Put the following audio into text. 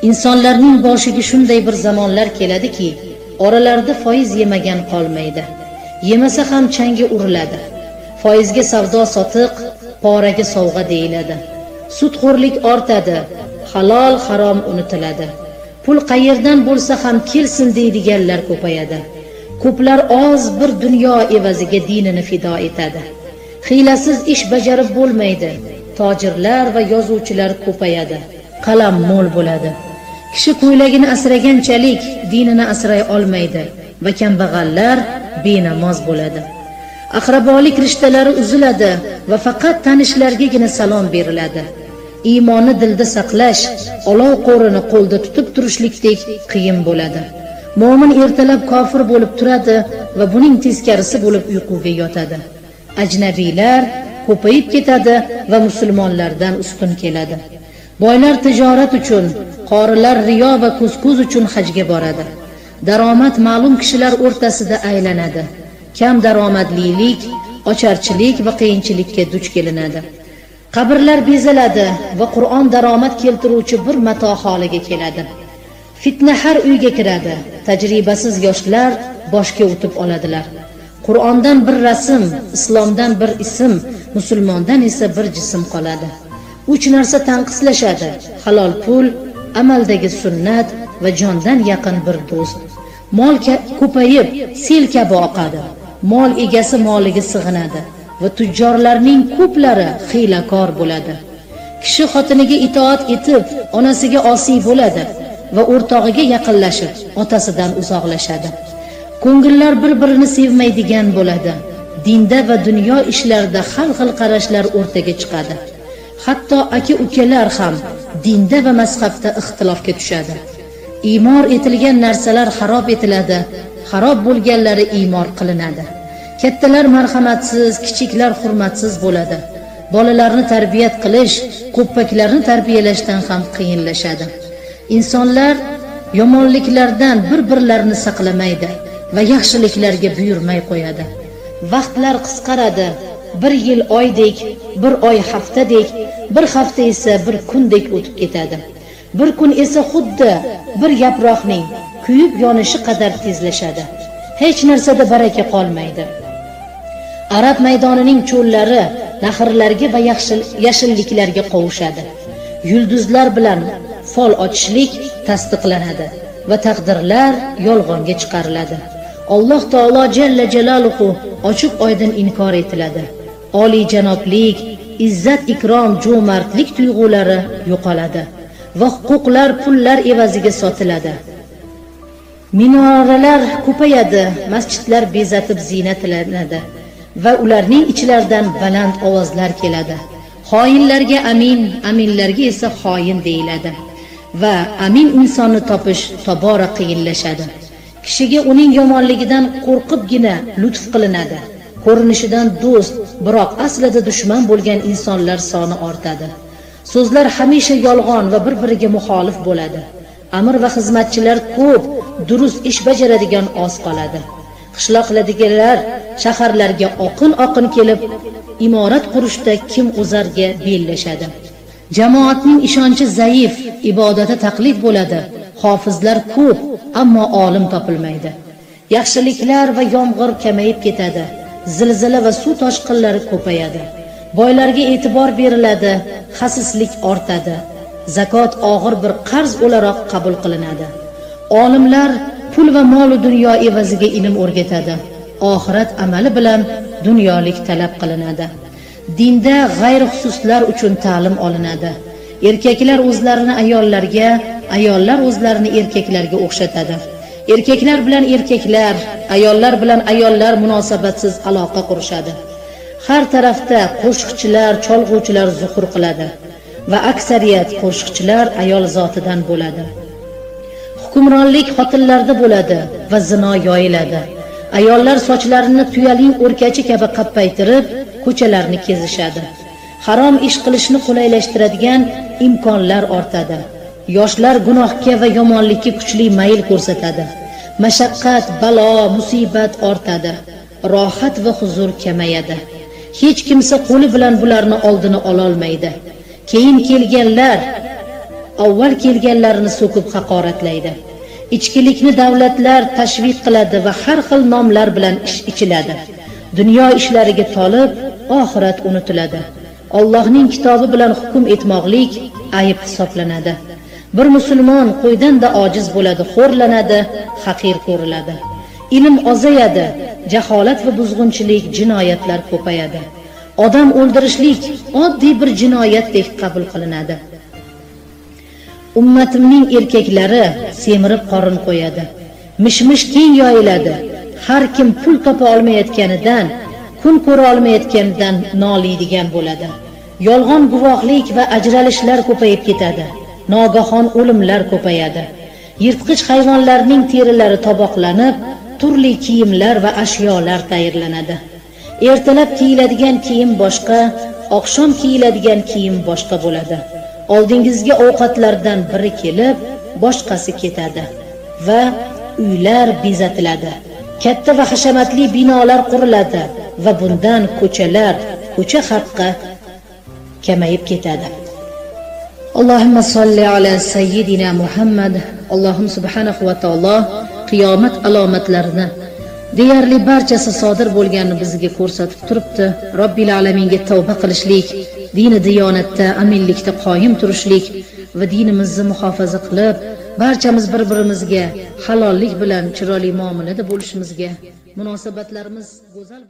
insonlarning boshiga shunday bir zamonlar keladiki, oralarida foiz yemagan qolmaydi. Yemasa ham changi uriladi. Foizga savdo sotiq, poraga sovg'a deyiladi. Sudxo'rlik ortadi, halol harom unutiladi. Pul qayerdan bo'lsa ham kelsin deydiganlar ko'payadi. Ko'plar oz bir dunyo evaziga dinini fido etadi. Hiylasiz ish bajarib bo'lmaydi. Tojirlar va yozuvchilar ko'payadi. Qalam mo'l bo'ladi. Kishi ko'ylagini asraganchalik dinini asray olmaydi va kambag'allar benamoz bo'ladi. Aqrabolik rishtalari uziladi va faqat tanishlargagina salom beriladi. Iymonni dilda saqlash, olov qo'rini qo'lda tutib turishlikdek qiyin bo'ladi. Mo'min ertalab kofir bo'lib turadi va buning teskarisi bo'lib uyquga yotadi. Ajnabiylar ko'payib ketadi va musulmonlardan ustun keladi. Boylar tijorat uchun, qorilar riyo va ko'z uchun hajga boradi. Daromad ma'lum kishilar o'rtasida aylanadi. Kam daromadlilik, ocharchilik va qiyinchilikka duch kelinadi. Qabrlar bezaladi va Qur'on daromad keltiruvchi bir mato holiga keladi. Fitna har uyga kiradi. Tajribasiz yoshlar boshga o'tib oladilar. Qur'ondan bir rasm, islomdan bir ism, musulmondan esa bir jism qoladi. 3 narsa tanqislashadi: halol pul, amaldagi sunnat va jondan yaqin bir do'st. Mol ko'payib, sel kabi oqadi. Mol egasi moliga sig'inadi va tujjorlarning ko'plari hiylakor bo'ladi. Kishi xotiniga itoat etib, onasiga osiy bo'ladi va o'rtog'iga yaqinlashib, otasidan uzoqlashadi. Ko'ngillar bir-birini sevmaydigan bo'ladi. Dinda va dunyo ishlarida xil qarashlar o'rtaga chiqadi. Hatto aka-ukalar ham dinda va mazhabda ixtilofga tushadi. Iymor etilgan narsalar xarob etiladi, xarob bo'lganlari iymor qilinadi. Kattalar marhamatsiz, kichiklar hurmatsiz bo'ladi. Bolalarni tarbiyat qilish, ko'ppaklarni tarbiyalashdan ham qiyinlashadi. Insonlar yomonliklardan bir-birlarini saqlamaydi va yaxshiliklarga buyurmay qo'yadi. Vaqtlar qisqaradi. 1 yil oydek, 1 oy haftadek, 1 hafta esa 1 kundek o'tib ketadi. Bir kun esa xuddi bir yaproqning kuyib yonishi qadar tezlashadi. Hech narsada baraka qolmaydi. Arab maydonining cho'llari nahrlarga va yashilliklarga qovushadi. Yulduzlar bilan fol ochishlik tasdiqlanadi va taqdirlar yolg'onga chiqariladi. Alloh taolo jalla jalaluhu ochiq oydin inkor etiladi. Oliy janoblik, izzat, ikrom, jo'mardlik tuyg'ulari yo'qoladi va huquqlar pullar evaziga sotiladi. Minoralar ko'payadi, masjidlar bezatib ziynatlanadi va ularning ichlaridan baland ovozlar keladi. Xoinlarga amin, aminlarga esa xoin deyiladi va amin insonni topish tobora qiyinlashadi. Kishiga uning yomonligidan qo'rqibgina lutf qilinadi. Ko'rinishidan do'st, biroq aslida dushman bo'lgan insonlar soni ortadi. So'zlar hamisha yolg'on va bir-biriga muxolif bo'ladi. Amir va xizmatchilar ko'p, durust ish bajaradigan oz qoladi. Qishloqlardagilar shaharlarga oqin kelib, imorat qurishda kim o'zarga bellashadi. Jamoatning ishonchi zaif, ibodati taqlid bo'ladi. Hofizlar ko'p, ammo olim topilmaydi. Yaxshiliklar va yomg'ir kamayib ketadi. Zilzila va suv toshqinlari ko'payadi. Boylarga e'tibor beriladi, xasislik ortadi. Zakot og'ir bir qarz o'laroq qabul qilinadi. Olimlar pul va mol dunyo evaziga ilm o'rgatadi. Oxirat amali bilan dunyolik talab qilinadi. Dinda g'ayri-xususlar uchun ta'lim olinadi. Erkaklar o'zlarini ayollarga, ayollar o'zlarini erkaklarga o'xshatadi. Erkaklar bilan erkaklar, ayollar bilan ayollar munosabatsiz aloqa qurishadi. Har tarafda qo'shiqchilar, cholg'uvchilar zuhur qiladi va aksariyat qo'shiqchilar ayol zotidan bo'ladi. Hukmronlik xotinlarda bo'ladi va zino yoyiladi. Ayollar sochlarini tuyaling o'rkachi kabi qappaytirib, ko'chalarni kezishadi. Harom ish qilishni qulaylashtiradigan imkonlar ortadi. Yoshlar gunohga va yomonlikka kuchli mayl ko'rsatadi. Mashaqqat, balo, musibat ortadi. Rohat va huzur kamayadi. Hech kimsa qo'li bilan bularni oldini ola olmaydi. Keyin kelganlar avval kelganlarni so'kib haqoratlaydi. Ichkilikni davlatlar tashviq qiladi va har xil nomlar bilan ichiladi. Dunyo ishlariga tolib, oxirat unutiladi. Allohning kitobi bilan hukm etmoqlik ayb hisoblanadi. Bir musulmon qo'ydan-da ojiz bo'ladi, xo'rlanadi, haqir ko'riladi. Ilm ozayadi, jaholat va buzg'unchilik, jinoyatlar ko'payadi. Odam o'ldirishlik oddiy bir jinoyatdek qabul qilinadi. Ummatimning erkaklari semirib qorin qo'yadi. Mishmish keng yoyiladi. Har kim pul topa olmayotganidan, kun ko'ra olmayotganidan noliydigan bo'ladi. Yolg'on guvohlik va ajralishlar ko'payib ketadi. Nogahon o'limlar ko'payadi. Yirtqich hayvonlarning terilari toboqlanib, turli kiyimlar va ashyolar tayyorlanadi. Ertalab kiyiladigan kiyim boshqa, oqshom kiyiladigan kiyim boshqa bo'ladi. Oldingizga ovqatlardan biri kelib, boshqasi ketadi va uylar bezatiladi. Katta va hashamatli binolar quriladi va bundan ko'cha haqqi kamayib ketadi. Allohumma solli ala sayyidina Muhammad. Allohum subhanahu va taolo qiyomat alomatlarini deyarli barchasi sodir bo'lganini bizga ko'rsatib turibdi. Robbil alaminga tavba qilishlik, dini diyonatda, aminlikda qoyim turishlik va dinimizni muhofaza qilib, barchamiz bir-birimizga halollik bilan chiroyli muomalada bo'lishimizga, munosabatlarimiz go'zal